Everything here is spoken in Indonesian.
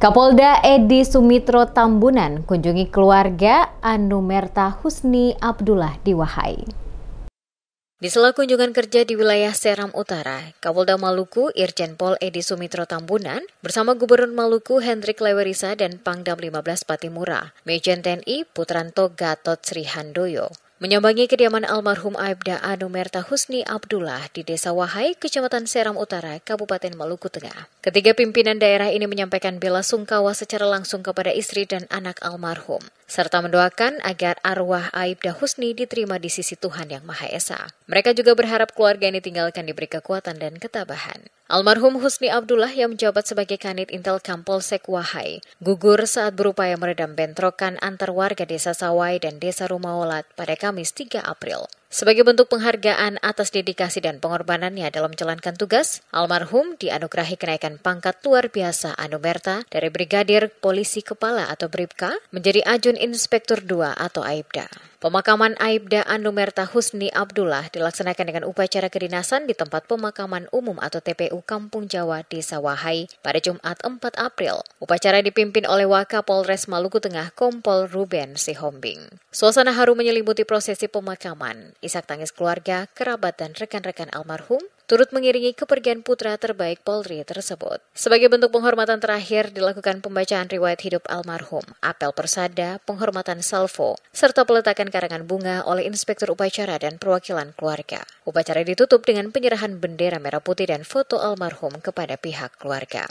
Kapolda Edi Sumitro Tambunan kunjungi keluarga Anumerta Husni Abdullah di Wahai. Di sela kunjungan kerja di wilayah Seram Utara, Kapolda Maluku Irjen Pol Edi Sumitro Tambunan bersama Gubernur Maluku Hendrik Lewerisa dan Pangdam 15 Patimura, Majen TNI Putranto Gatot Sri Handoyo, menyambangi kediaman almarhum Aibda Anumerta Husni Abdullah di Desa Wahai, Kecamatan Seram Utara, Kabupaten Maluku Tengah. Ketiga pimpinan daerah ini menyampaikan bela sungkawa secara langsung kepada istri dan anak almarhum, serta mendoakan agar arwah Aibda Husni diterima di sisi Tuhan Yang Maha Esa. Mereka juga berharap keluarga yang ditinggalkan diberi kekuatan dan ketabahan. Almarhum Husni Abdullah yang menjabat sebagai Kanit Intel Polsek Wahai gugur saat berupaya meredam bentrokan antar warga Desa Sawai dan Desa Rumawolat pada Kamis 3 April. Sebagai bentuk penghargaan atas dedikasi dan pengorbanannya dalam menjalankan tugas, almarhum dianugerahi kenaikan pangkat luar biasa Anumerta dari Brigadir Polisi Kepala atau Bribka menjadi Ajun Inspektur 2 atau Aibda. Pemakaman Aibda Anumerta Husni Abdullah dilaksanakan dengan upacara kedinasan di tempat pemakaman umum atau TPU Kampung Jawa Desa Wahai pada Jumat 4 April. Upacara dipimpin oleh Wakapolres Maluku Tengah Kompol Ruben Sihombing. Suasana haru menyelimuti prosesi pemakaman. Isak tangis keluarga, kerabat, dan rekan-rekan almarhum turut mengiringi kepergian putra terbaik Polri tersebut. Sebagai bentuk penghormatan terakhir dilakukan pembacaan riwayat hidup almarhum, apel persada, penghormatan salvo, serta peletakan karangan bunga oleh Inspektur Upacara dan perwakilan keluarga. Upacara ditutup dengan penyerahan bendera merah putih dan foto almarhum kepada pihak keluarga.